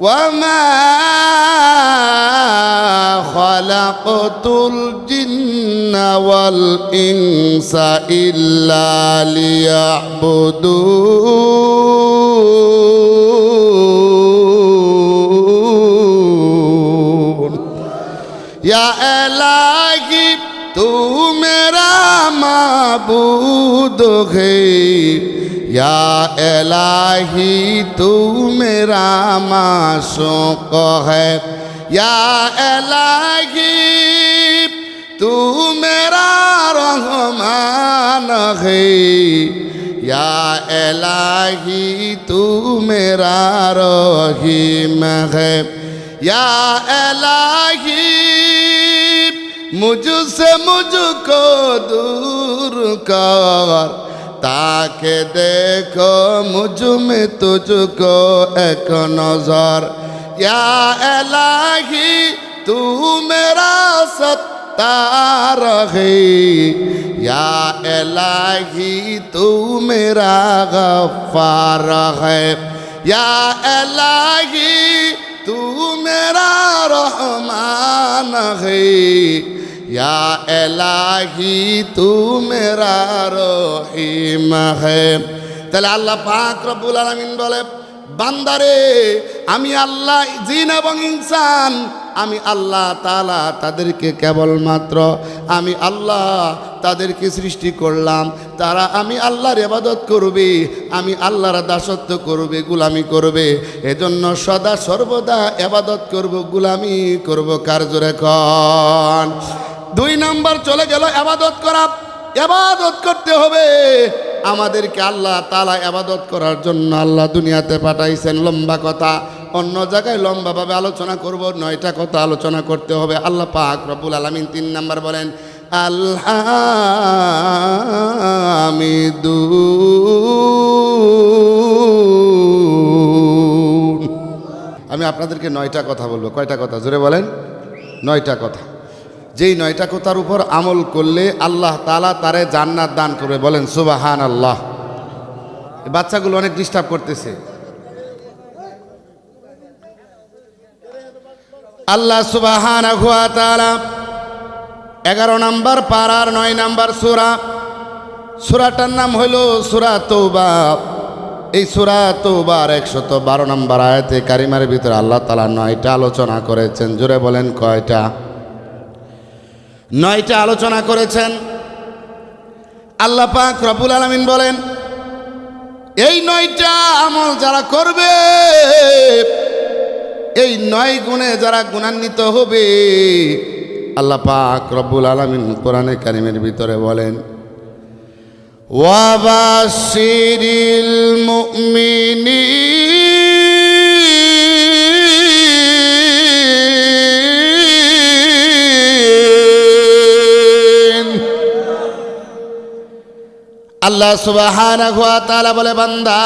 ওয়ামা খালাকতুল জিন্না ওয়াল ইনসা ইল্লা লিয়াবুদুন या इलाही तू मेरा माबूद है या इलाही तू मेरा माशूक है या इलाही तू मेरा रहमान है या इलाही तू मेरा रहीम है या इलाही मुझसे मुझको दूर कर ताकि देखो मुझ में तुझको एक नजर या इलाही तू मेरा सत्तार है या इलाही तू मेरा गफ्फार है या इलाही तू मेरा रहमान है या इलाही तू मेरा रहीम है তাহলে আল্লাহ পাক রব্বুল আলামিন বলে বান্দারে আমি আল্লাহ জিন এবং ইনসান আমি আল্লাহ তাআলা তাদেরকে কেবলমাত্র আমি আল্লাহ তাদেরকে সৃষ্টি করলাম তারা আমি আল্লাহর ইবাদত করবে আমি আল্লাহর দাসত্ব করবে গোলামি করবে এজন্য সদা সর্বদা ইবাদত করব গোলামি করব কার জোরে কোন দুই নাম্বার চলে গেল ইবাদত করা ইবাদত করতে হবে আমাদেরকে আল্লাহ তাআলা ইবাদত করার জন্য আল্লাহ দুনিয়াতে পাঠাইছেন লম্বা কথা অন্য জায়গায় লম্বাভাবে আলোচনা করব 9টা কথা আলোচনা করতে হবে আল্লাহ পাক রব্বুল আলামিন 3 নাম্বার বলেন আলহামিদুন আমি আপনাদেরকে 9টা কথা বলবো কয়টা কথা জোরে বলেন 9টা কথা যেই 9টা কথার উপর আমল করলে আল্লাহ তাআলা তারে জান্নাত দান করবে বলেন সুবহানাল্লাহ এই বাচ্চাগুলো অনেক ডিস্টার্ব করতেছে আল্লাহ সুবহানাহু ওয়া তাআলা 11 নম্বর পারার 9 নম্বর সূরাটার নাম হলো সূরা তওবা এই সূরা তওবার 112 নম্বর আয়াতে কারিমার ভিতরে আল্লাহ তাআলা 9টা আলোচনা করেছেন জোরে বলেন কয়টা 9টা আলোচনা করেছেন আল্লাহ পাক রব্বুল আলামিন বলেন এই 9টা আমল যারা করবে এই 9 গুণে যারা গুণান্বিত হবে আল্লাহ পাক রব্বুল আলামিন কোরআনে কারীমের ভিতরে বলেন ওয়াবাশিরিল মুমিনিন আল্লাহ সুবহানাহু ওয়া তাআলা বলে বান্দা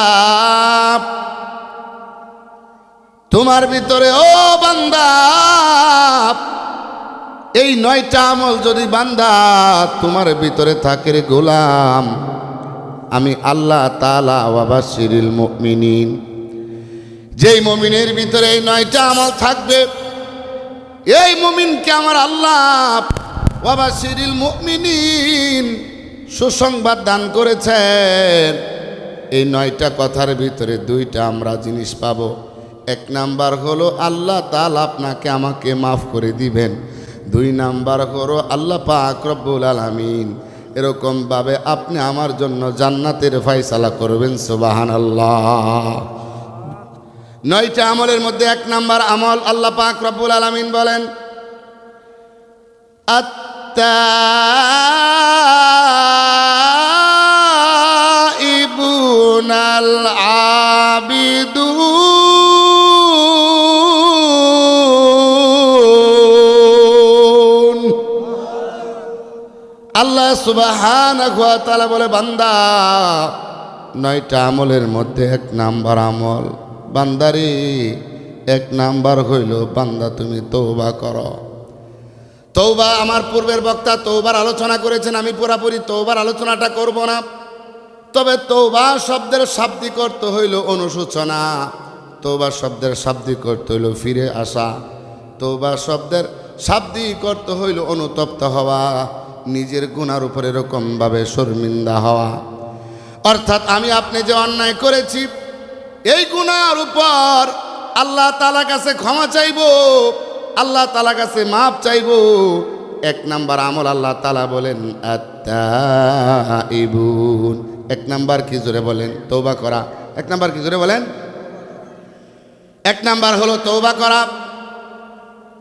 তোমার ভিতরে ও বান্দা এই 9টা আমল যদি বান্দা তোমার ভিতরে থাকে রে গোলাম আমি আল্লাহ তাআলা ওয়াবাশিরিল মুমিনিন যেই মুমিনের ভিতরে এই 9টা আমল থাকবে এই মুমিনকে আমার আল্লাহ ওয়াবাশিরিল মুমিনিন সুসংবাদ দান করেছেন এই 9টা কথার ভিতরে 2টা আমরা জিনিস পাবো 1 নাম্বার হলো আল্লাহ তাআলা আপনাকে আমাকে মাফ করে দিবেন 2 নাম্বার হলো আল্লাহ পাক রব্বুল আলামিন এরকম ভাবে আপনি আমার জন্য জান্নাতের ফয়সালা করবেন সুবহানাল্লাহ 9টা আমলের মধ্যে 1 নাম্বার আমল আল্লাহ পাক রব্বুল আলামিন বলেন আত-তাইবুনাল আবিদুন আল্লাহ সুবহানাহু ওয়া তাআলা বলে বান্দা 9টা আমলের মধ্যে 1 নাম্বার আমল বান্দারে 1 নাম্বার হইল বান্দা তুমি তওবা করো তওবা আমার পূর্বের বক্তা তওবার আলোচনা করেছেন আমি পুরোপুরি তওবার আলোচনাটা করব না তবে তওবা শব্দের শাব্দিক অর্থ হইল অনুশোচনা তওবা শব্দের শাব্দিক অর্থ হইল ফিরে আসা। তওবা শব্দের শাব্দিক অর্থ হইল অনুতপ্ত হওয়া, নিজের গুনার উপর এরকমভাবে শর্মিন্দা হওয়া। অর্থাৎ আমি আপনি যে অন্যায় করেছি এই গুনার উপর আল্লাহ তাআলার কাছে ক্ষমা চাইব, আল্লাহ তাআলার কাছে মাপ চাইব। এক নাম্বার আমল আল্লাহ তাআলা বলেন আত-তাইবুন। এক নাম্বার কি জোরে বলেন? তওবা করা। এক নাম্বার কি জোরে বলেন? এক নাম্বার হলো তওবা করা।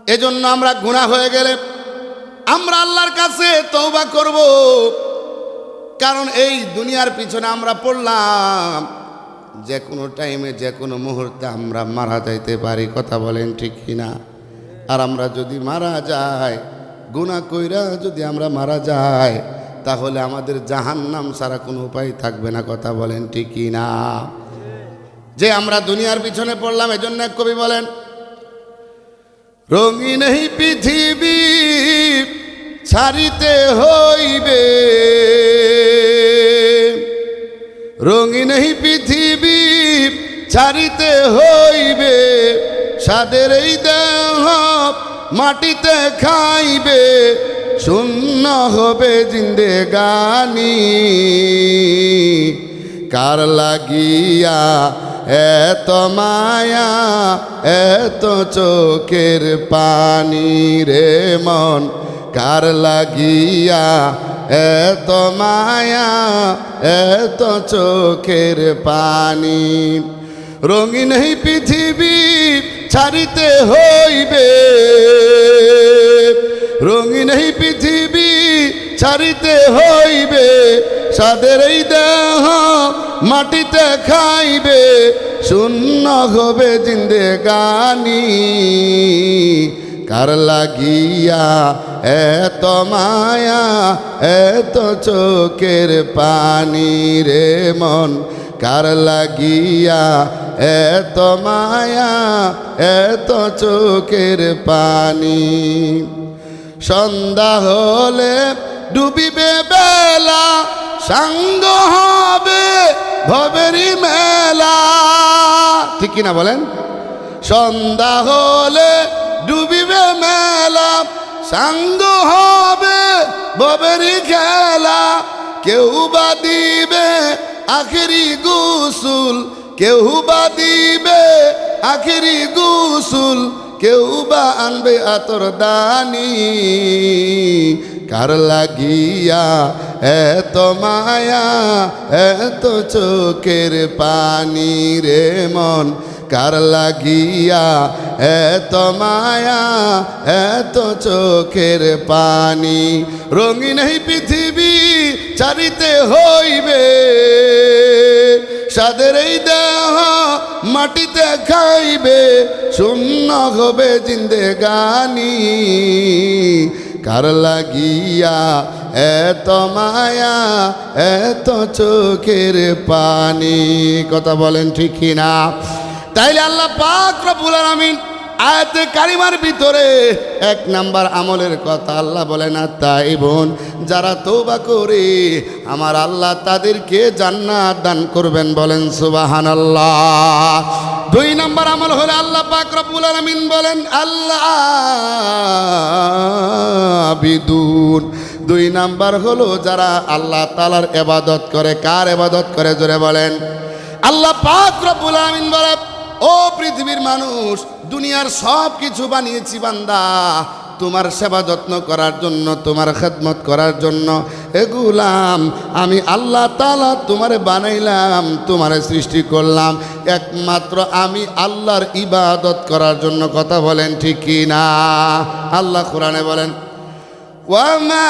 এজন্য আমরা গুনাহ হয়ে গেলে আমরা আল্লাহর কাছে তওবা করব, কারণ এই দুনিয়ার পিছনে আমরা পড়লাম যে কোনো টাইমে যে কোনো মুহূর্তে আমরা মারা যাইতে পারি। কথা বলেন ঠিক কিনা? আর আমরা যদি মারা যাই, গুনাহ কইরা যদি আমরা মারা যাই, তাহলে আমাদের জাহান্নাম ছাড়া কোনো উপায় থাকবে না। কথা বলেন ঠিক কিনা? যে আমরা দুনিয়ার পিছনে পড়লাম, এজন্য এক কবি বলেন রঙিন এই পৃথিবী ছাড়িতে হইবে, রঙিন এই পৃথিবী ছাড়িতে হইবে, সাদের এই দেহ মাটিতে খাইবে, শূন্য হবে জিন্দেগানি। কার লাগিয়া এত মায়া এত চোখের পানি রে মন, কার লাগিয়া এত মায়া এত চোখের পানি। রঙিন এই পৃথিবী ছাড়িতে হইবে, রঙিন এই পৃথিবী ছাড়িতে হইবে, সাদের এই দেহ মাটিতে খাইবে, শূন্য হবে জিন্দেগানি। কার লাগিয়া এত মায়া এত চোখের পানি রে মন, কার লাগিয়া এত মায়া এত চোখের পানি। সন্ধ্যা হলে ডুবিবে বেলা, সাঙ্গ হবে ভবেরি মেলা। ঠিক কিনা বলেন? সন্ধ্যা হলে ডুবিবে মেলা, সাঙ্গ হবে ভবেরি খেলা। কেউ বা দিবে আখেরি গোসল, কেউ বা দিবে আখেরি গোসল, কেউ বা আনবে আতর দানি। কার লাগিয়া এত মায়া এত চোখের পানি রে মন, কার লাগিয়া এত মায়া এত চোখের পানি। রঙিন এই পৃথিবী ছাড়িতে হইবে, সাদের এই দেহ মাটিতে খাইবে, শূন্য হবে জিন্দেগানি। কার লাগিয়া এত মায়া এত চোখের পানি। কথা বলেন ঠিক কিনা? তাইলে আল্লাহ পাক রব্বুল আলামিন আয়াতে কারিমার ভিতরে এক নাম্বার আমলের কথা আল্লাহ বলেন আত-তাইবুন, যারা তওবা করে আমার আল্লাহ তাদেরকে জান্নাত দান করবেন। বলেন সুবহানাল্লাহ। দুই নাম্বার আমল হলো আল্লাহ পাক রব্বুল আলামিন বলেন আল্লাহ আবিদুন। দুই নাম্বার হলো যারা আল্লাহ তাআলার ইবাদত করে। কার ইবাদত করে? জোরে বলেন। আল্লাহ পাক রব্বুল আলামিন বলেন, ও পৃথিবীর মানুষ, দুনিয়ার সব কিছু বানিয়েছি বান্দা তোমার সেবা যত্ন করার জন্য, তোমার খেদমত করার জন্য। এগুলাম আমি আল্লাহ তাআলা তোমারে বানাইলাম, তোমারে সৃষ্টি করলাম একমাত্র আমি আল্লাহর ইবাদত করার জন্য। কথা বলেন ঠিক কি না? আল্লাহ কোরআনে বলেন ওয়ামা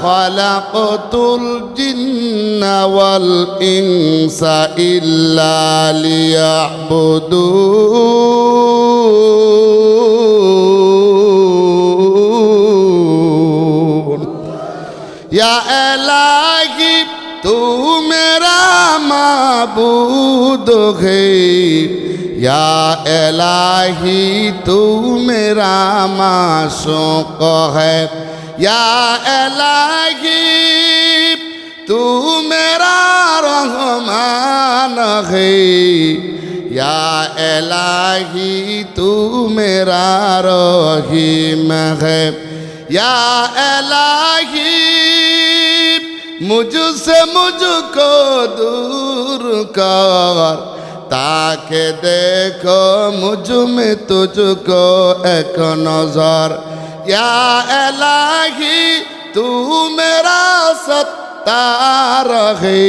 খালাকতুল জিন্না ওয়াল ইনসা ইল্লা লিয়াবুদুন। ইয়া ইলাহি তু মেরা মাবুদ হে, या इलाही तू मेरा माशूक है, या इलाही तू मेरा रहमान है, या इलाही तू मेरा रहीम है, या इलाही मुझसे मुझको दूर कर, ताके देखो मुझ में तुझको एक नजर, या इलाही तू मेरा सत्तार है,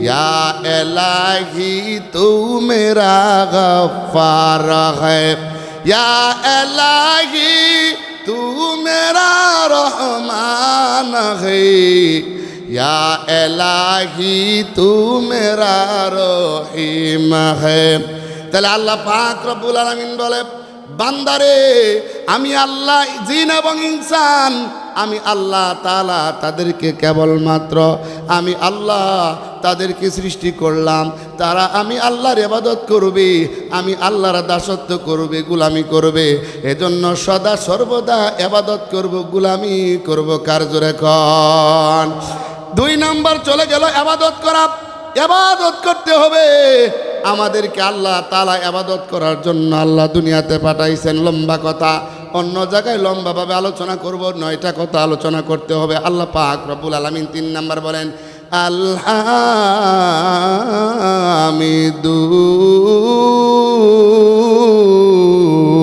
या इलाही तू मेरा गफ्फार है, या इलाही तू मेरा रहमान है, या इलाही तू मेरा रहीम है। তাহলে আল্লাহ পাক রব্বুল আলামিন বলে, বান্দারে আমি আল্লাহ জিন এবং ইনসান আমি আল্লাহ তাআলা তাদেরকে কেবলমাত্র আমি আল্লাহ তাদেরকে সৃষ্টি করলাম, তারা আমি আল্লাহর ইবাদত করবে, আমি আল্লাহর দাসত্ব করবে, গোলামি করবে, এজন্য সদা সর্বদা ইবাদত করব, গোলামি করব। কার জোরে কোন? 2 নম্বর চলে গেল ইবাদত করা। ইবাদত করতে হবে আমাদেরকে। আল্লাহ তাআলা ইবাদত করার জন্য আল্লাহ দুনিয়াতে পাঠাইছেন। লম্বা কথা, অন্য জায়গায় লম্বাভাবে আলোচনা করব, 9টা কথা আলোচনা করতে হবে। আল্লাহ পাক রব্বুল আলামিন 3 নম্বর বলেন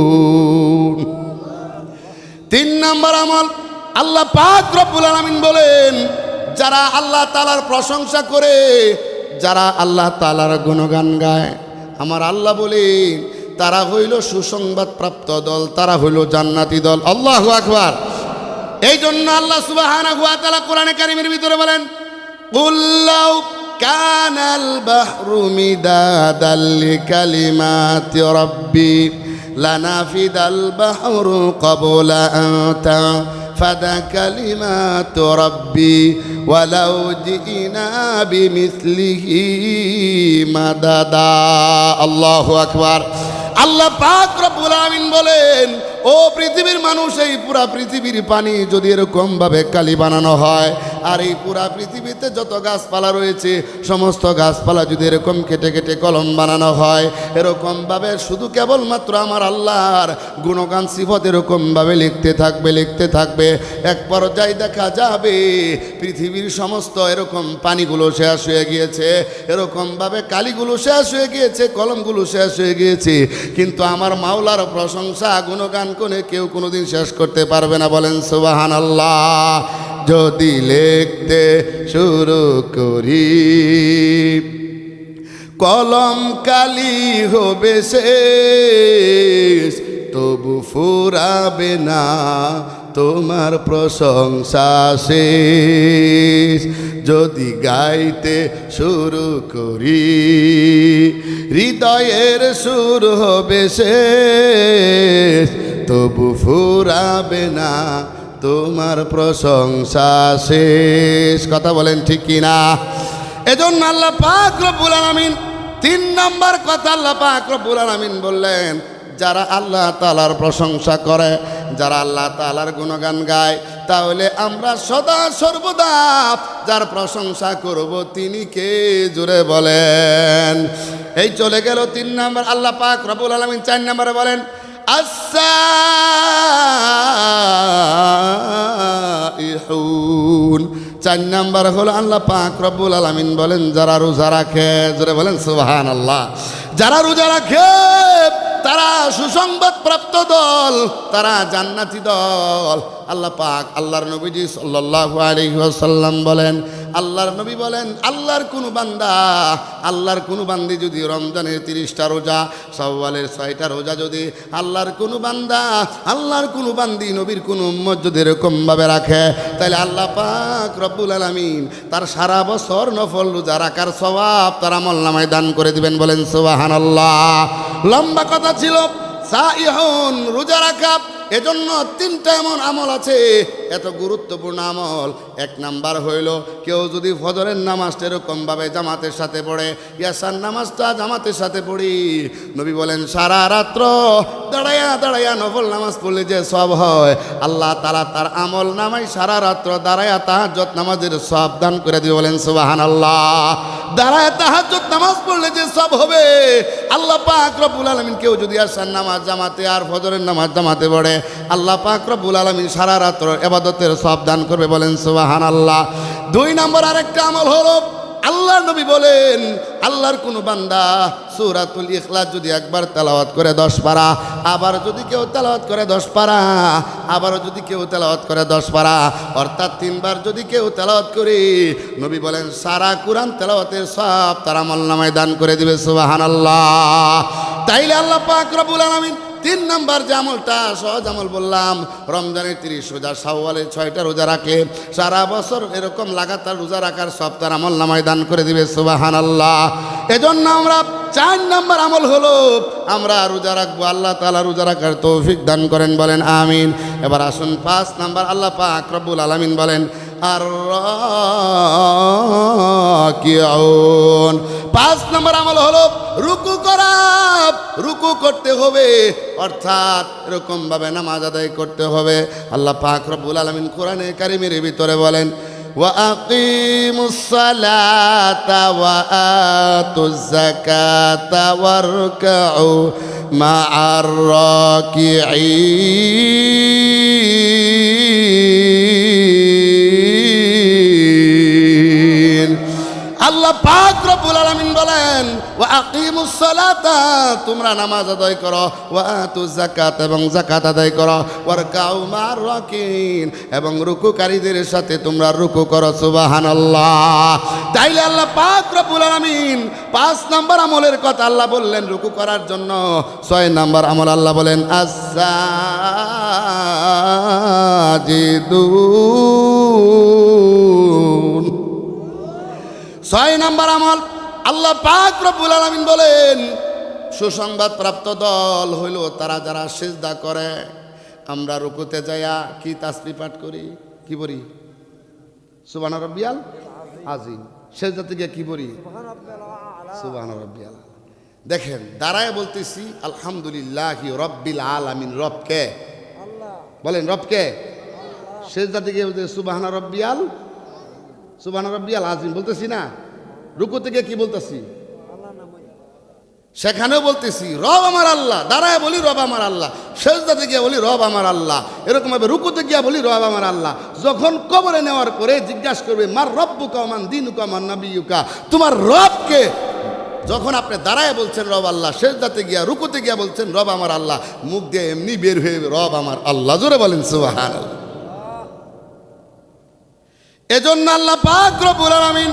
আলহামিদুন। 3 নম্বর আমল আল্লাহ পাক রব্বুল আলামিন বলেন, যারা আল্লাহ তাআলার প্রশংসা করে, যারা আল্লাহ তাআলার গুণগান গায়, আমার আল্লাহ বলেন তারা হইল সুসংবাদ প্রাপ্ত দল, তারা হইল জান্নাতি দল। আল্লাহু আকবার। এই জন্য আল্লাহ সুবহানাহু ওয়া তাআলা কোরআনে কারীমের ভিতরে বলেন, কুল লাউ কানাল বাহরু মিদাদাল লিকালিমাতি রাব্বি লানাফিদাল বাহরু ক্বাবলা আন তানফাদা কালিমাতু রাব্বি ওয়ালাউ জিনা বিমিসলিহি মাদাদা। আল্লাহু আকবার। আল্লাহ পাক রব্বুল আলামিন বলেন, ও পৃথিবীর মানুষ, এই পুরা পৃথিবীর পানি যদি এরকম ভাবে কালি বানানো হয়, আর এই পুরা পৃথিবীতে যত গাছপালা রয়েছে সমস্ত গাছপালা যদি এরকম কেটে কেটে কলম বানানো হয়, এরকম ভাবে শুধু কেবলমাত্র আমার আল্লাহর গুণগান সিফত এরকম ভাবে লিখতে থাকবে, লিখতে থাকবে, এক পর্যায়ে দেখা যাবে পৃথিবীর সমস্ত এরকম পানিগুলো শেষ হয়ে গিয়েছে, এরকম ভাবে কালিগুলো শেষ হয়ে গিয়েছে, কলমগুলো শেষ হয়ে গিয়েছে, কিন্তু আমার মাওলার প্রশংসা গুণগান কোনে কেউ কোনোদিন শেষ করতে পারবে না। বলেন সুবহানাল্লাহ। যদি লিখতে শুরু করি কলম কালি হবে শেষ, তবু ফুরাবে না তোমার প্রশংসা শেষ। যদি গাইতে শুরু করি হৃদয়ের সুর হবে শেষ, তবু ফুরাবে না তোমার প্রশংসা শেষ। কথা বলেন ঠিক কিনা? এজন্য আল্লাহ পাক রব্বুল আলামিন 3 নম্বর কথা আল্লাহ পাক রব্বুল আলামিন বললেন, যারা আল্লাহ তাআলার প্রশংসা করে, যারা আল্লাহ তাআলার গুণগান গায়, তাহলে আমরা সদা সর্বদা যার প্রশংসা করব তিনি কে? জোরে বলেন। এই চলে গেল 3 নম্বর। আল্লাহ পাক রব্বুল আলামিন 4 নম্বরে বলেন আস-সাইহুন। 4 নম্বর হলো আল্লাহ পাক রব্বুল আলামিন বলেন যারা রোজা রাখে। জোরে বলেন সুবহানাল্লাহ। যারা রোজা রাখে তারা সুসংবাদ প্রাপ্ত দল, তারা জান্নাতি দল। আল্লাহ পাক আল্লাহর নবীজি সাল্লাল্লাহু আলাইহি ওয়াসাল্লাম বলেন, আল্লাহর নবী বলেন, আল্লাহর কোনো বান্দা, আল্লাহর কোনো বান্দি যদি রমজানের 30টা রোজা, শাওয়ালের 6টা রোজা যদি আল্লাহর কোনো বান্দা, আল্লাহর কোনো বান্দি, নবীর কোনো উম্মত যদি এরকমভাবে রাখে, তাহলে আল্লাহ পাক রব্বুল আলামিন তার সারা বছর নফল রোজা রাখার সওয়াব তার আমলনামায় দান করে দিবেন। বলেন সুবহানাল্লাহ। লম্বা কথা ছিল সাইহুন, রোজা রাখা। এজন্য 3টা এমন আমল আছে এত গুরুত্বপূর্ণ আমল। এক নাম্বার হইল, কেউ যদি ফজরের নামাজটা এরকমভাবে জামাতের সাথে পড়ে, ইয়াসার নামাজটা জামাতের সাথে পড়ি, নবী বলেন সারা রাত্র দাঁড়াইয়া দাঁড়াইয়া নফল নামাজ পড়লে যে সব হয়, আল্লাহ তাআলা তার আমল নামাই সারা রাত্র দাঁড়াইয়া তাহাজ্জুদ নামাজের সব দান করে দিবে। বলেন সুবহানাল্লাহ। দাঁড়ায় তাহাজ্জুদ নামাজ পড়লে যে সব হবে, আল্লাহ পাক রব্বুল আলামিন কেউ যদি আসার নামাজ জামাতে আর ফজরের নামাজ জামাতে পড়ে, আল্লাহ পাক রব্বুল আলামিন সারা রাত্র ইবাদতের সব দান করবে। বলেন সুবহানাল্লাহ। 2 নম্বর আরেকটা আমল হলো, আল্লাহর নবী বলেন আল্লাহর কোনো বান্দা সূরাতুল ইখলাস যদি একবার তেলাওয়াত করে 10 পারা, আবার যদি কেউ তেলাওয়াত করে 10 পারা, আবারও যদি কেউ তেলাওয়াত করে 10 পারা, অর্থাৎ 3 বার যদি কেউ তেলাওয়াত করে, নবী বলেন সারা কুরআন তেলাওয়াতের সব তার আমলনামায় দান করে দিবে। সুবহানাল্লাহ। তাইলে আল্লাহ পাক রব্বুল আলামিন 3 নাম্বার যে আমলটা সহজ আমল বললাম, রমজানের 30 রোজা, শাওয়ালের 6টা রোজা রাখলে সারা বছর এরকম লাগাতার রোজা রাখার সব তার আমল নামায় দান করে দিবে। সুবহানাল্লাহ। এজন্য আমরা 4 নাম্বার আমল হলো আমরা রোজা রাখবো, আল্লাহ তাআলা রোজা রাখার তৌফিক দান করেন। বলেন আমিন। এবার আসুন 5 নাম্বার, আল্লাহ পাক রব্বুল আলামিন বলেন আর রাকিউন। 5 নম্বর আমল হলো রুকু করা। রুকু করতে হবে, অর্থাৎ এরকম ভাবে নামাজ আদায় করতে হবে। আল্লাহ পাক রব্বুল আলামিন কোরআনে কারীমের ভিতরে বলেন ওয়া আকিমুস সালাতা ওয়া আতুজ যাকাতা ওয়ারকাউ মা'আর রাকিঈন। আল্লাহ পাক রব্বুল আলামিন বলেন ওয়া আকিমুস সালাতা, তোমরা নামাজ আদায় করো, ওয়া আতুজ যাকাত, এবং যাকাত আদায় করো, ওয়ারকাউ মা'আর রাকিঈন, এবং রুকুকারীদের সাথে তোমরা রুকু করো। সুবহানাল্লাহ। তাইলে আল্লাহ পাক রব্বুল আলামিন 5 নাম্বার আমলের কথা আল্লাহ বললেন রুকু করার জন্য। 6 নাম্বার আমল আল্লাহ বলেন আস-সাজিদুন। 6 নাম্বার আমল আল্লাহ পাক রব্বুল আলামিন বলেন সুসংবাদ প্রাপ্ত দল হইল তারা যারা সিজদা করে। আমরা রুকুতে যাইয়া কি তাসবিহ পাঠ করি, কি বলি? সুবহান রাব্বিয়াল আযীম। সিজদাতে গিয়ে কি বলি? সুবহান রাব্বিয়াল। দেখেন দাঁড়ায় বলতেছি আলহামদুলিল্লাহি রাব্বিল আলামিন। রবকে বলেন, রবকে। সিজদাতে গিয়ে বলতে সুবহান রাব্বিয়াল, সুবহান রাব্বিয়াল আযীম বলতেছি না। রুকু থেকে কি বলতেছি? সেখানেও বলতেছি রব আমার আল্লাহ। দাঁড়ায় বলি রব আমার আল্লাহ, সিজদাতে গিয়ে বলি রব আমার আল্লাহ, এরকম ভাবে রুকুতে গিয়ে বলি রব আমার আল্লাহ। যখন কবরে নেওয়ার পরে জিজ্ঞাসা করবে মার রব্বুকা মান দীনুকা মান নাবিয়ুকা, তোমার রবকে, যখন আপনি দাঁড়ায় বলছেন রব আল্লাহ, সিজদাতে গিয়া রুকুতে গিয়া বলছেন রব আমার আল্লাহ, মুখ দিয়ে এমনি বের হয়ে রব আমার আল্লাহ। জোরে বলেন সুবহানাল্লাহ। এজন্য আল্লাহ পাক রব্বুল আলামিন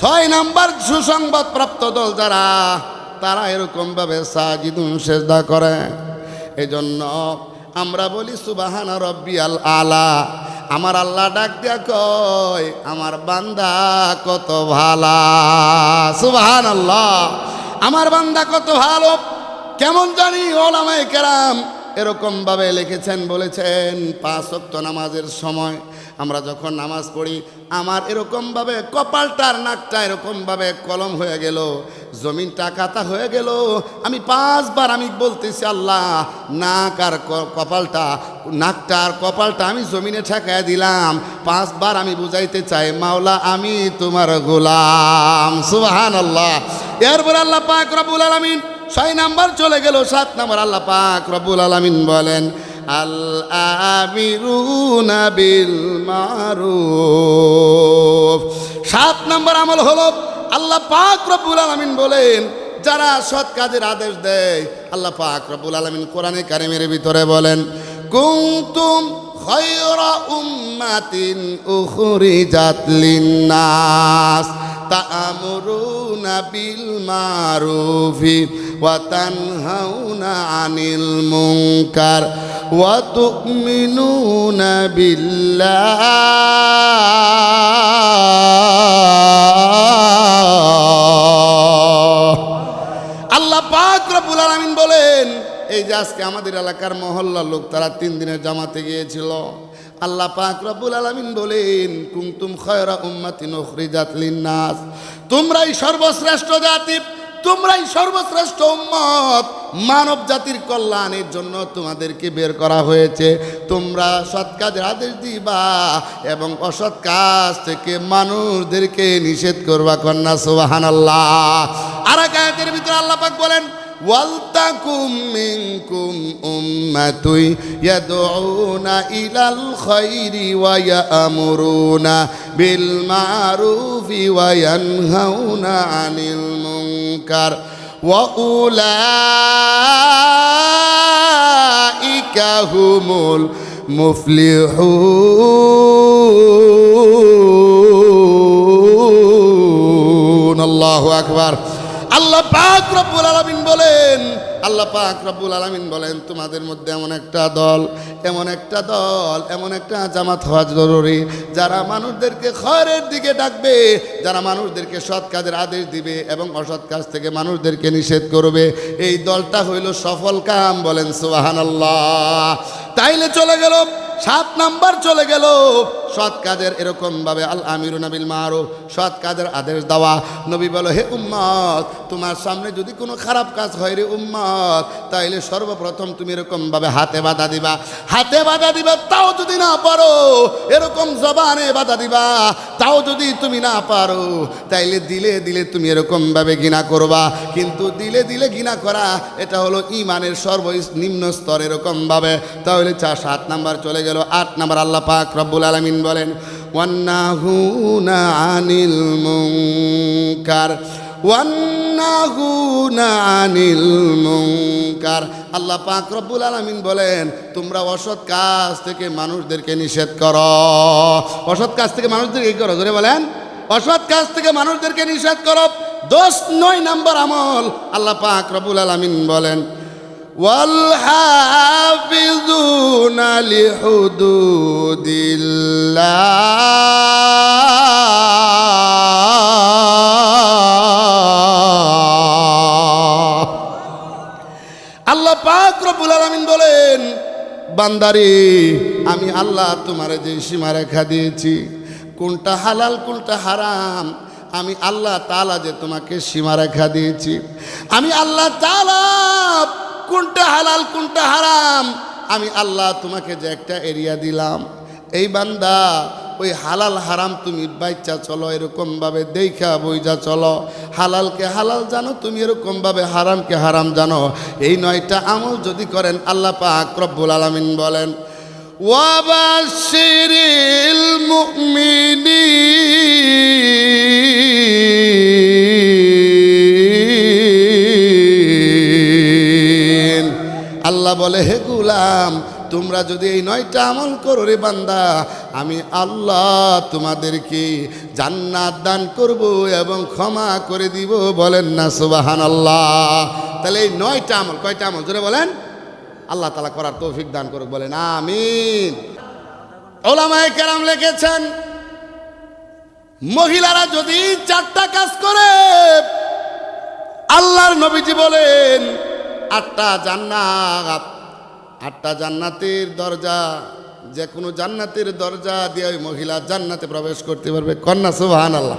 6 নাম্বার সুসংবাদ প্রাপ্ত দল যারা, তারা এরকম ভাবে সাজিদুন সিজদা করে। এজন্য আমরা বলি সুবহান রাব্বিয়াল আলা। আমার আল্লাহ ডাক দিয়া কয় আমার বান্দা কত ভালা। সুবহানাল্লাহ। আমার বান্দা কত ভালো। কেমন জানি ওলামায়ে কেরাম এরকম ভাবে লিখেছেন, বলেছেন 5 ওয়াক্ত নামাজের সময় আমরা যখন নামাজ পড়ি, আমার এরকমভাবে কপালটার নাকটা এরকমভাবে কলম হয়ে গেল, জমিনটা কাটা হয়ে গেল। আমি 5 বার আমি বলতেছি আল্লাহ নাক আর কপালটা, নাকটা আর কপালটা আমি জমিনে ঠেকায় দিলাম। 5 বার আমি বুঝাইতে চাই মাওলা আমি তোমার গোলাম। সুবহানাল্লাহ। এরপর আল্লাহ পাক রব্বুল আলামিন 6 নাম্বার চলে গেল। 7 নাম্বার আল্লাহ পাক রব্বুল আলামিন বলেন আল আমিরুনা বিল মারুফ। 7 নাম্বার আমল হলো আল্লাহ পাক রব্বুল আলামিন বলেন যারা সৎ কাজের আদেশ দেয়। আল্লাহ পাক রব্বুল আলামিন কোরআনে কারীমের ভিতরে বলেন কুনতুম খায়রা উম্মাতিন উখরিজাত লিন্নাস তা'মুরুনা বিল মারুফি ওয়া তানহাউনা আনিল মুনকার ওয়া তু'মিনুনা বিল্লাহ। আল্লাহ পাক রব্বুল আলামিন বলেন এই যে আজকে আমাদের এলাকার মহল্লার লোক তারা 3 দিনের জামাতে গিয়েছিল। আল্লাহ পাক রব্বুল আলামিন বলেন, কুনতুম খায়রা উম্মাতিন উখরিজাত লিন-নাস, তোমরাই সর্বশ্রেষ্ঠ জাতি, তোমরাই সর্বশ্রেষ্ঠ উম্মত, মানব জাতির কল্যাণের জন্য তোমাদেরকে বের করা হয়েছে। তোমরা সৎ কাজের আদেশ দিবা এবং অসৎ কাজ থেকে মানুষদেরকে নিষেধ করবা। কন্যা সুবহানাল্লাহ। আর এক আয়াতের ভিতরে আল্লাহ পাক বলেন, ওয়ালতাকুম মিনকুম উম্মাতুন ইয়াদউনা ইলাল খায়রি ওয়া ইয়ামুরুনা বিল মারুফি ওয়া ইয়ানহাউনা আনিল মুনকার ওয়া উলাইকা হুমুল মুফলিহুন। আল্লাহু আকবার। আল্লাহ পাক রব্বুল আলামিন বলেন, আল্লাহ পাক রব্বুল আলামিন বলেন, তোমাদের মধ্যে এমন একটা দল, এমন একটা দল, এমন একটা জামাত হওয়া জরুরি, যারা মানুষদেরকে খয়রের দিকে ডাকবে, যারা মানুষদেরকে সৎ কাজের আদেশ দিবে এবং অসৎ কাজ থেকে মানুষদেরকে নিষেধ করবে। এই দলটা হইল সফল কাম। বলেন সুবহানাল্লাহ। তাইলে চলে গেল 7 নাম্বার, চলে গেল সৎ কাজের এরকমভাবে আল আমিরুনা বিল মারুফ, সৎ কাজের আদেশ দেওয়া। নবী বলো, হে উম্মত, তোমার সামনে যদি কোনো খারাপ কাজ হয় রে উম্মত, তাইলে সর্বপ্রথম তুমি এরকমভাবে হাতে বাধা দিবা। হাতে বাধা দিবা, তাও যদি না পারো, এরকম জবানে বাধা দিবা, তাও যদি তুমি না পারো, তাইলে দিলে দিলে তুমি এরকমভাবে ঘৃণা করবা। কিন্তু দিলে দিলে ঘৃণা করা, এটা হলো ঈমানের সর্বনিম্ন স্তর এরকমভাবে। তাহলে 7 নাম্বার চলে গেল। 8 নাম্বার আল্লাহ পাক রব্বুল আলামিন বলেন, ওয়ান্নাহুনা আনিল মুনকার, ওয়ান্নাহুনা আনিল মুনকার। আল্লাহ পাক রব্বুল আলামিন বলেন, তোমরা অসৎ কাজ থেকে মানুষদেরকে নিষেধ করো। অসৎ কাজ থেকে মানুষদেরকে কি করো? ধরে বলেন, অসৎ কাজ থেকে মানুষদেরকে নিষেধ করো। 9 নাম্বার আমল আল্লাহ পাক রব্বুল আলামিন বলেন, والحافظون لحدود الله। আল্লাহ পাক রব্বুল আলামিন বলেন, বান্দারে, আমি আল্লাহ তোমারে যে সীমারেখা দিয়েছি, কোনটা হালাল কোনটা হারাম, আমি আল্লাহ তাআলা যে তোমাকে সীমারেখা দিয়েছি, আমি আল্লাহ তাআলা কোনটা হালাল কোনটা হারাম, আমি আল্লাহ তোমাকে যে একটা এরিয়া দিলাম, এই বান্দা ওই হালাল হারাম তুমি বাইচা চলো, এরকমভাবে দেখা বইজা চলো। হালালকে হালাল জানো তুমি, এরকমভাবে হারামকে হারাম জানো। এই 9টা আমল যদি করেন, আল্লাহ পাক রব্বুল আলামিন বলেন, ওয়াবাশশিরিল মুমিনিন। আল্লাহ বলে, হে গোলাম, তোমরা যদি এই 9টা আমল করো রে বান্দা, আমি আল্লাহ তোমাদেরকে জান্নাত দান করব এবং ক্ষমা করে দিব। বলেন না সুবহানাল্লাহ। তাহলে এই 9টা আমল, কয়টা আমল জোরে বলেন? আল্লাহ তাআলা করার তৌফিক দান করুক। বলেন আমিন। উলামায়ে কেরাম লিখেছেন, মহিলারা যদি 4টা কাজ করে, আল্লাহর নবীজি বলেন 8টা জান্নাত, 8টা জান্নাতের দরজা, যে কোনো জান্নাতের দরজা দিয়ে ওই মহিলা জান্নাতে প্রবেশ করতে পারবে। কন্যা সুবহানাল্লাহ।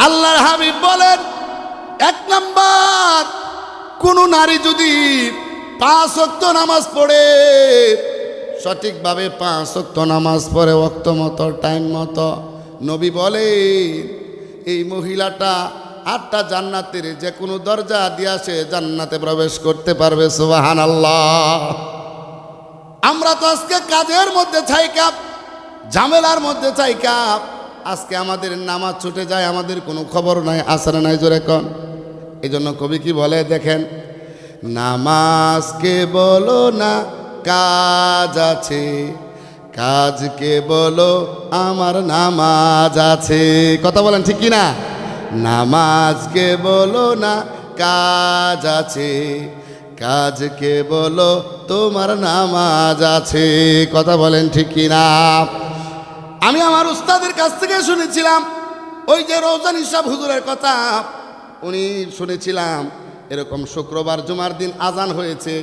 আল্লাহর হাবিব বলেন, 1 নাম্বার, কোন নারী যদি 5 ওয়াক্ত নামাজ পড়ে, সঠিকভাবে 5 ওয়াক্ত নামাজ পড়ে, ওয়াক্ত মতো, টাইম মতো, নবী বলে এই মহিলাটা 8টা জান্নাতের যে কোনো দরজা দিয়া সে জান্নাতে প্রবেশ করতে পারবে। সুবহানাল্লাহ। আমরা তো আজকে কাজের মধ্যে ছাইকা, ঝামেলার মধ্যে ছাইকা, আজকে আমাদের নামাজ ছুটে যায়, আমাদের কোনো খবর নাই, আসর নাই। জোরে কোন? এই জন্য কবি কি বলে দেখেন, নামাজকে বলো না কাজ আছে, কাজকে বলো আমার নামাজ আছে। কথা বলেন ঠিক কিনা? নামাজকে বলো না কাজ আছে, কাজকে বলো তোমার নামাজ আছে। কথা বলেন ঠিক কিনা? আমি আমার উস্তাদের কাছ থেকে শুনেছিলাম, ওই যে রওজান ইসাব হুজুরের কথা, উনি শুনেছিলাম এরকম শুক্রবার জুমার দিন আজান হয়েছে,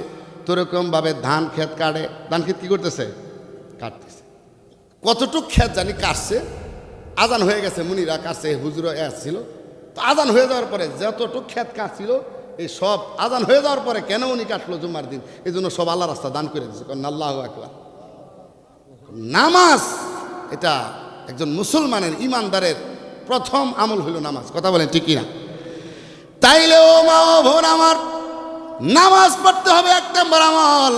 তো এরকমভাবে ধান ক্ষেত কাটে। ধান ক্ষেত কী করতেছে? কাটতেছে। কতটুক ক্ষেত জানি কাটছে, আজান হয়ে গেছে, মুনিরা কাটছে, হুজুরও আসছিল। তো আজান হয়ে যাওয়ার পরে যতটুক ক্ষেত কাটছিল এই সব আজান হয়ে যাওয়ার পরে কেন উনি কাটলো জুম্মার দিন, এই জন্য সব আল্লাহ রাস্তা দান করে দিচ্ছে। আল্লাহু আকবার। নামাজ এটা একজন মুসলমানের ইমানদারের প্রথম আমল হইল নামাজ। কথা বলেন ঠিক কিনা? তাইলে ও মা ও বোন আমার, নামাজ পড়তে হবে এক নম্বর আমল।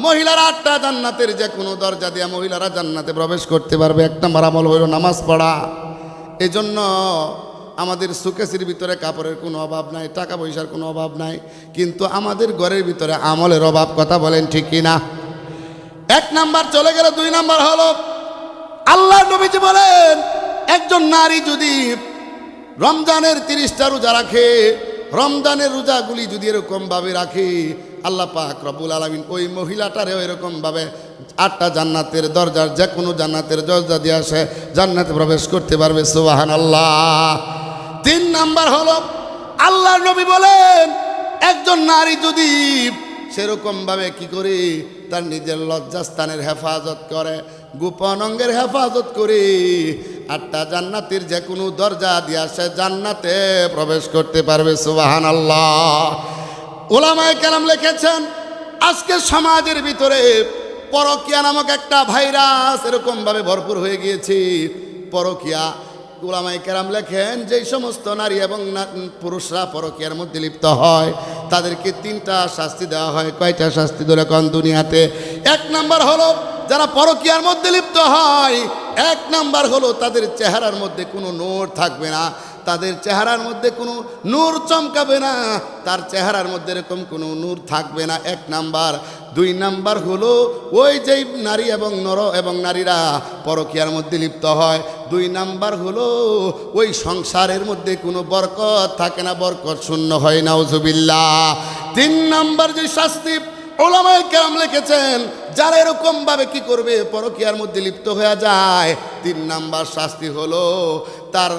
মহিলারা 8টা জান্নাতের যে কোনো দরজা দিয়ে মহিলারা জান্নাতে প্রবেশ করতে পারবে। এক নম্বর আমল হইল নামাজ পড়া। এই জন্য আমাদের সুকেসের ভিতরে কাপড়ের কোনো অভাব নাই, টাকা পয়সার কোনো অভাব নাই, কিন্তু আমাদের ঘরের ভিতরে আমলের অভাব। কথা বলেন ঠিক কিনা? এক নাম্বার চলে গেল। 2 নাম্বার হলো আল্লাহ নবীজি বলেন একজন নারী যদি রমজানের 30টা রোজা রাখে, রমজানের রোজাগুলি যদি এরকমভাবে রাখে, আল্লাহ পাক রব্বুল আলামিন ওই মহিলাটারেও এরকমভাবে 8টা জান্নাতের দরজার যে কোনো জান্নাতের দরজা দিয়ে আসে জান্নাতে প্রবেশ করতে পারবে। সুবহানাল্লাহ। 3 নাম্বার হলো আল্লাহ নবী বলেন একজন নারী যদি সেরকমভাবে কি করে তার নিজের লজ্জাস্থানের হেফাজত করে, গোপন অঙ্গের হেফাজত করে 8টা জান্নাতের যে কোনো দরজা দিয়ে সে জান্নাতে প্রবেশ করতে পারবে। সুবহানাল্লাহ। উলামায়ে কেরাম লিখেছেন আজকে সমাজের ভিতরে পরকিয়া নামক একটা ভাইরাস এরকমভাবে ভরপুর হয়ে গিয়েছে। পরকিয়া, উলামায়ে কেরাম লেখেন যেই সমস্ত নারী এবং পুরুষরা পরকিয়ার মধ্যে লিপ্ত হয় তাদেরকে 3টা শাস্তি দেওয়া হয়। কয়টা শাস্তি ধরে কোন দুনিয়াতে? 1 নাম্বার হলো যারা পরকিয়ার মধ্যে লিপ্ত হয়, 1 নাম্বার হলো তাদের চেহারার মধ্যে কোনো নূর থাকবে না, তাদের চেহারার মধ্যে কোনো নূর চমকাবে না, তার চেহারার মধ্যে এরকম কোনো নূর থাকবে না। 1 নাম্বার। 2 নাম্বার হলো ওই যেই নারী এবং নারীরা পরকিয়ার মধ্যে লিপ্ত হয়, 2 নাম্বার হলো ওই সংসারের মধ্যে কোনো বরকত থাকে না, বরকত শূন্য হয়। নাউজুবিল্লাহ। 3 নাম্বার যে শাস্তি উলামায়ে কেরাম লিখেছেন যারা এরকমভাবে কি করবে পরকিয়ার মধ্যে লিপ্ত হয়ে যায়, 3 নাম্বার শাস্তি হলো তার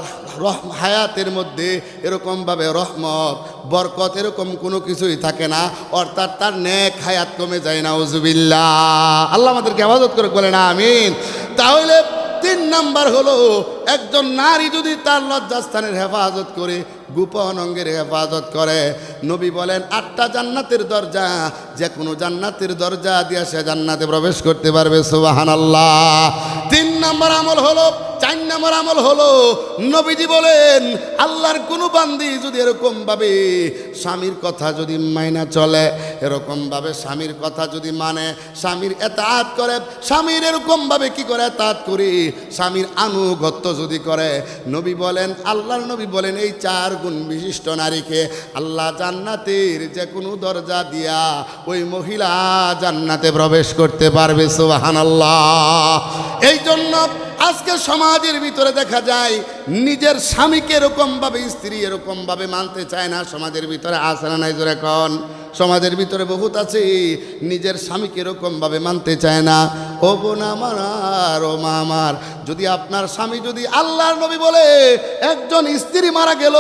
হায়াতের মধ্যে এরকমভাবে রহমত বরকত এরকম কোনো কিছুই থাকে না, অর্থাৎ তার নেক হায়াত কমে যায়। নাউজুবিল্লাহ। আল্লাহ আমাদেরকে হেফাজত করে বলেন আমিন। তাহলে 3 নাম্বার হলো একজন নারী যদি তার লজ্জাস্থানের হেফাজত করে, গোপন অঙ্গের হেফাজত করে, নবী বলেন 8টা জান্নাতের দরজা যে কোনো জান্নাতের দরজা দিয়ে সে জান্নাতে প্রবেশ করতে পারবে। সুবহানাল্লাহ। 3 নাম্বার আমল হলো, 4 নাম্বার আমল হলো নবীজি বলেন আল্লাহর কোনো বান্দি যদি এরকমভাবে স্বামীর কথা যদি মাইনা চলে, এরকমভাবে স্বামীর কথা যদি মানে, স্বামীর এতাআত করে, স্বামীর এরকমভাবে কি করে এতাআত করে, স্বামীর আনুগত্য যদি করে, নবী বলেন, আল্লাহর নবী বলেন এই 4 গুণ বিশিষ্ট নারীকে আল্লাহ জান্নাতের যে কোনো দরজা দিয়া ওই মহিলা জান্নাতে প্রবেশ করতে পারবে। সুবহানাল্লাহ। এই জন্য আজকে সমাজের ভিতরে দেখা যায় নিজের স্বামীকে এরকমভাবে স্ত্রী এরকমভাবে মানতে চায় না। সমাজের ভিতরে আছে না নাই? জোরে কোন। সমাজের ভিতরে বহুত আছে নিজের স্বামীকে এরকমভাবে মানতে চায় না। ও বোন আমার আর ও মা আমার, যদি আপনার স্বামী, যদি আল্লাহর নবী বলে একজন স্ত্রী মারা গেল,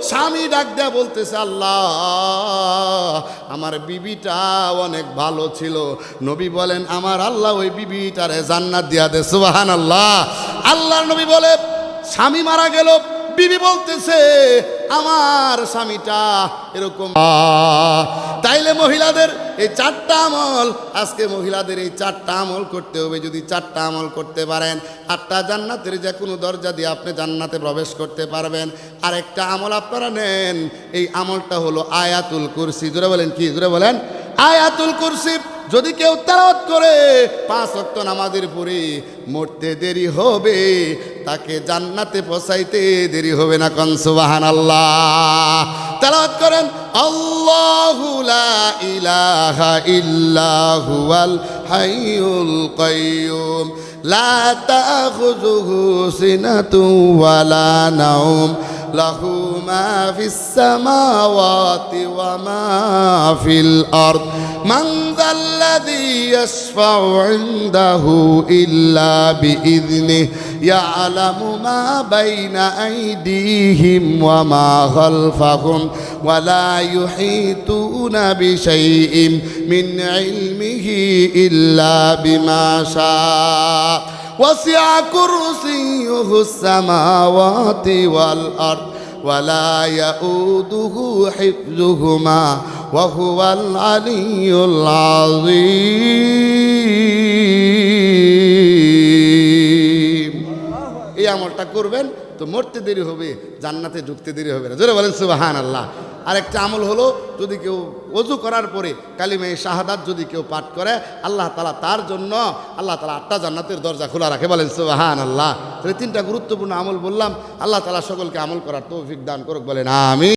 স্বামী ডাক দেয়া বলতেছে আল্লাহ আমার বিবিটা অনেক ভালো ছিল, নবী বলেন আমার আল্লাহ ওই বিবিটারে জান্নাত দিয়া দে। সুবহানাল্লাহ। আল্লাহর নবী বলে স্বামী মারা গেল, বিবি বলতেছে আমার স্বামীটা এরকম। তাইলে মহিলাদের এই 4টা আমল, আজকে মহিলাদের এই 4টা আমল করতে হবে। যদি 4টা আমল করতে পারেন 8টা জান্নাতের যে কোনো দরজা দিয়ে আপনি জান্নাতে প্রবেশ করতে পারবেন। আরেকটা আমল আপনারা নেন, এই আমলটা হলো আয়াতুল কুরসি। জোরে বলেন কি? জোরে বলেন। আয়াতুল কুরসি যদি কেউ তেলাওয়াত করে 5 ওয়াক্ত নামাজের পরে, মরতে দেরি হবে, তাকে জান্নাতে পৌঁছাইতে দেরি হবে না। কোন সুবহানাল্লাহ। তেলাওয়াত করেন আল্লাহু লা ইলাহা ইল্লা হুয়াল হাইয়ুল কাইয়্যুম লা তাখুযুহু সিনাতুন ওয়ালা নাওম লাহু মা ফিস সামাওয়াতি ওয়া মা ফিল আরদ মান যাল্লাযী ইয়াশফাউ ইনদাহু ইল্লা বিইذনিহি ইয়ালামু মা বাইনা আইদিহিম ওয়া মা খালফাহুম ওয়া লা ইউহিতুনা বিশাইইন মিন ইলমিহি ইল্লা বিমা শাআ ওয়াসিআ কুরসিয়ুহুস সামাওয়াতি ওয়াল আরদ ওয়ালা ইয়াউদুহু হিফযুহুমা ওয়া হুয়াল আলিয়্যুল আযীম। এই আমলটা করবেন তো মরতে দেরি হবে, জান্নাতে ঢুকতে দেরি হবে না। জোরে বলেন সুবহানাল্লাহ। আরেকটা আমল হলো, যদি কেউ ওযু করার পরে কালিমা শাহাদাত যদি কেউ পাঠ করে, আল্লাহ তাআলা তার জন্য আল্লাহ তাআলা 8টা জান্নাতের দরজা খোলা রাখে। বলেন সুবহানাল্লাহ। তাহলে 3টা গুরুত্বপূর্ণ আমল বললাম। আল্লাহ তাআলা সকলকে আমল করার তৌফিক দান করুক। বলেন আমিন।